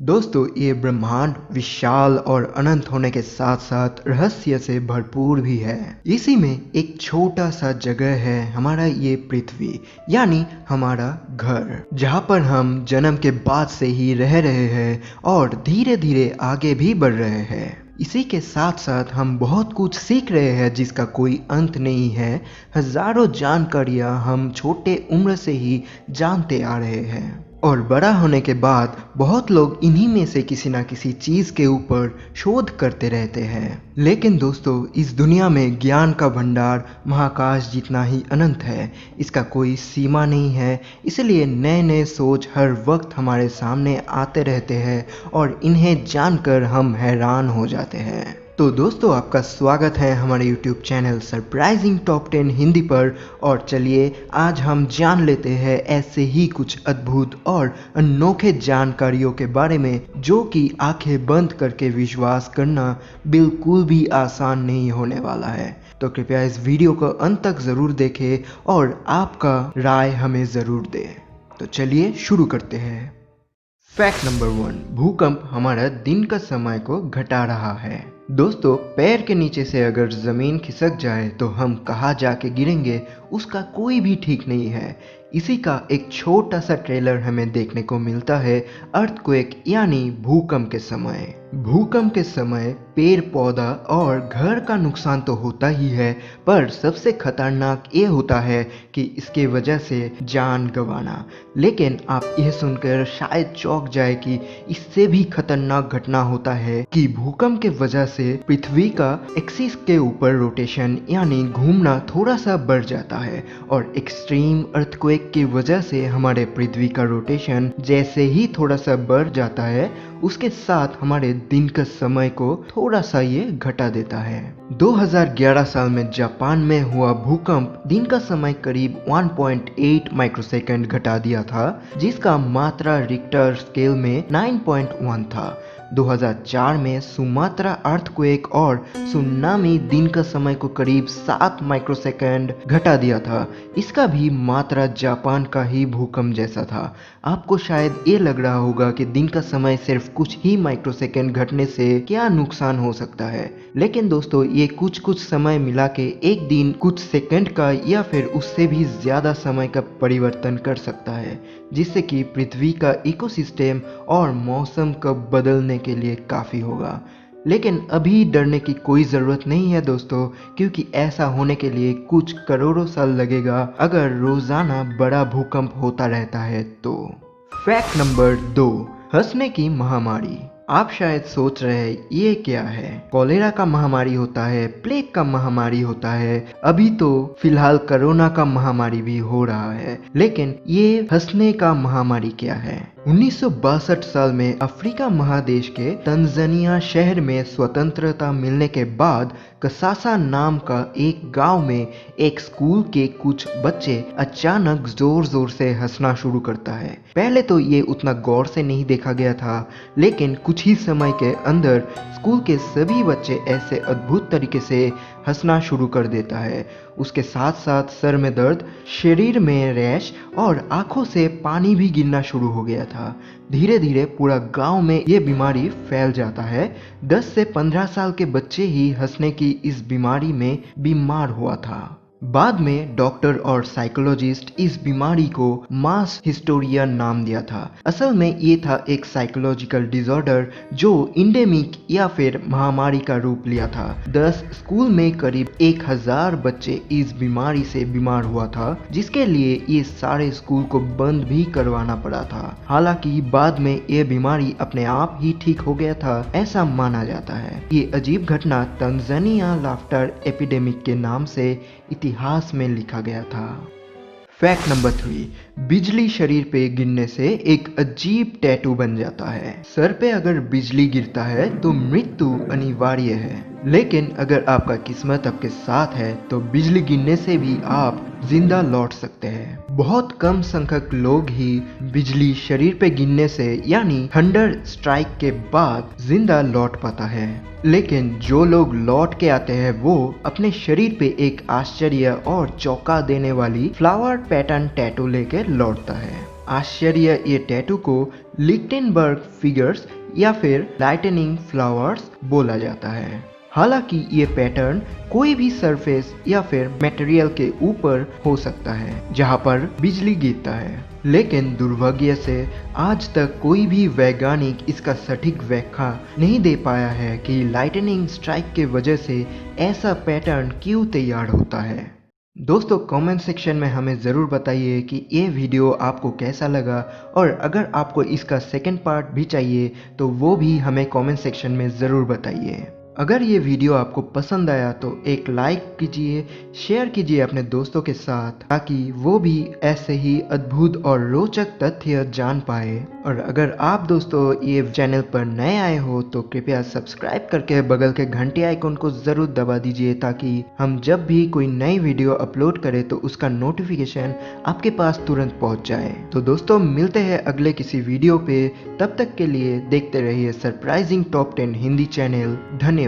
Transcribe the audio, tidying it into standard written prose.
दोस्तों, ये ब्रह्मांड विशाल और अनंत होने के साथ साथ रहस्य से भरपूर भी है। इसी में एक छोटा सा जगह है हमारा ये पृथ्वी, यानी हमारा घर, जहाँ पर हम जन्म के बाद से ही रह रहे हैं और धीरे धीरे आगे भी बढ़ रहे हैं। इसी के साथ साथ हम बहुत कुछ सीख रहे हैं जिसका कोई अंत नहीं है। हजारों जानकारियाँ हम छोटे उम्र से ही जानते आ रहे हैं और बड़ा होने के बाद बहुत लोग इन्हीं में से किसी ना किसी चीज़ के ऊपर शोध करते रहते हैं। लेकिन दोस्तों, इस दुनिया में ज्ञान का भंडार महाकाश जितना ही अनंत है, इसका कोई सीमा नहीं है। इसलिए नए नए सोच हर वक्त हमारे सामने आते रहते हैं और इन्हें जानकर हम हैरान हो जाते हैं। तो दोस्तों, आपका स्वागत है हमारे YouTube channel surprising top 10 Hindi पर। और चलिए आज हम जान लेते हैं ऐसे ही कुछ अद्भुत और अनोखे जानकारियों के बारे में जो कि आंखें बंद करके विश्वास करना बिल्कुल भी आसान नहीं होने वाला है। तो कृपया इस वीडियो को अंत तक ज़रूर देखें और आपका राय हमें ज़रूर दें। तो चलिए शुरू करते हैं। फैक्ट नंबर 1, भूकंप हमारा दिन का समय को घटा रहा है। दोस्तों, पैर के नीचे से अगर ज़मीन खिसक जाए तो हम कहाँ जाके गिरेंगे उसका कोई भी ठीक नहीं है। इसी का एक छोटा सा ट्रेलर हमें देखने को मिलता है अर्थक्वेक यानी भूकंप के समय। भूकंप के समय पेड़ पौधा और घर का नुकसान तो होता ही है, पर सबसे खतरनाक ये होता है कि इसके वजह से जान गंवाना। लेकिन आप यह सुनकर शायद चौंक जाए कि इससे भी खतरनाक घटना होता है कि भूकंप के वजह से पृथ्वी का एक्सिस के ऊपर रोटेशन यानी घूमना थोड़ा सा बढ़ जाता है और एक्सट्रीम अर्थक्वेक की वजह से हमारे पृथ्वी का रोटेशन जैसे ही थोड़ा सा बढ़ जाता है, उसके साथ हमारे दिन का समय को थोड़ा सा ये घटा देता है। 2011 साल में जापान में हुआ भूकंप दिन का समय करीब 1.8 माइक्रोसेकंड घटा दिया था, जिसका मात्रा रिक्टर स्केल में 9.1 था। 2004 में सुमात्रा अर्थक्वेक और सुनामी दिन का समय को करीब 7 माइक्रोसेकंड घटा दिया था। इसका भी मात्रा जापान का ही भूकंप जैसा था। आपको शायद ये लग रहा होगा कि दिन का समय सिर्फ कुछ ही माइक्रोसेकंड घटने से क्या नुकसान हो सकता है, लेकिन दोस्तों ये कुछ समय मिला के एक दिन कुछ सेकंड का या फिर उससे भी ज्यादा समय का परिवर्तन कर सकता है, जिससे कि पृथ्वी का इकोसिस्टम और मौसम का बदलने के लिए काफी होगा। लेकिन अभी डरने की कोई ज़रूरत नहीं है दोस्तों, क्योंकि ऐसा होने के लिए कुछ करोड़ों साल लगेगा अगर रोज़ाना बड़ा भूकंप होता रहता है तो। फैक्ट नंबर 2, हंसने की महामारी। आप शायद सोच रहे हैं ये क्या है। कॉलेरा का महामारी होता है, प्लेग का महामारी होता है, अभी तो फिलहाल कोरोना का महामारी भी हो रहा है, लेकिन ये हंसने का महामारी क्या है। 1962 साल में अफ्रीका महादेश के तंजानिया शहर में स्वतंत्रता मिलने के बाद कसासा नाम का एक गांव में एक स्कूल के कुछ बच्चे अचानक जोर जोर से हंसना शुरू करता है। पहले तो ये उतना गौर से नहीं देखा गया था, लेकिन कुछ ही समय के अंदर स्कूल के सभी बच्चे ऐसे अद्भुत तरीके से हंसना शुरू कर देता है। उसके साथ साथ सर में दर्द, शरीर में रैश और आंखों से पानी भी गिरना शुरू हो गया था। धीरे धीरे पूरा गांव में ये बीमारी फैल जाता है। 10 से 15 साल के बच्चे ही हंसने की इस बीमारी में बीमार हुआ था। बाद में डॉक्टर और साइकोलॉजिस्ट इस बीमारी को मास हिस्टोरिया नाम दिया था। असल में ये था एक साइकोलॉजिकल डिसऑर्डर जो इंडेमिक या फिर महामारी का रूप लिया था। 10 स्कूल में करीब 1000 बच्चे इस बीमारी से बीमार हुआ था, जिसके लिए ये सारे स्कूल को बंद भी करवाना पड़ा था। हालांकि बाद में ये बीमारी अपने आप ही ठीक हो गया था, ऐसा माना जाता है। ये अजीब घटना तंजानिया लाफ्टर एपिडेमिक के नाम से इतिहास में लिखा गया था। फैक्ट नंबर 3, बिजली शरीर पे गिरने से एक अजीब टैटू बन जाता है। सर पे अगर बिजली गिरता है तो मृत्यु अनिवार्य है, लेकिन अगर आपका किस्मत आपके साथ है तो बिजली गिरने से भी आप जिंदा लौट सकते हैं। बहुत कम संख्यक लोग ही बिजली शरीर पे गिरने से यानी थंडर स्ट्राइक के बाद जिंदा लौट पाता है, लेकिन जो लोग लौट के आते हैं वो अपने शरीर पे एक आश्चर्य और चौंका देने वाली फ्लावर पैटर्न टैटू लेकर लौटता है। आश्चर्य ये टैटू को लिक्टेनबर्ग फिगर्स या फिर लाइटनिंग फ्लावर्स बोला जाता है। हालांकि ये पैटर्न कोई भी सरफेस या फिर मटेरियल के ऊपर हो सकता है जहां पर बिजली गिरता है, लेकिन दुर्भाग्य से आज तक कोई भी वैज्ञानिक इसका सटीक व्याख्या नहीं दे पाया है कि लाइटनिंग स्ट्राइक के वजह से ऐसा पैटर्न क्यों तैयार होता है। दोस्तों कमेंट सेक्शन में हमें ज़रूर बताइए कि ये वीडियो आपको कैसा लगा, और अगर आपको इसका सेकंड पार्ट भी चाहिए तो वो भी हमें कमेंट सेक्शन में ज़रूर बताइए। अगर ये वीडियो आपको पसंद आया तो एक लाइक कीजिए, शेयर कीजिए अपने दोस्तों के साथ ताकि वो भी ऐसे ही अद्भुत और रोचक तथ्य जान पाए। और अगर आप दोस्तों ये चैनल पर नए आए हो तो कृपया सब्सक्राइब करके बगल के घंटी आइकन को ज़रूर दबा दीजिए ताकि हम जब भी कोई नई वीडियो अपलोड करें तो उसका नोटिफिकेशन आपके पास तुरंत पहुंच जाए। तो दोस्तों मिलते हैं अगले किसी वीडियो पे, तब तक के लिए देखते रहिए सरप्राइजिंग टॉप 10 हिंदी चैनल। धन्यवाद।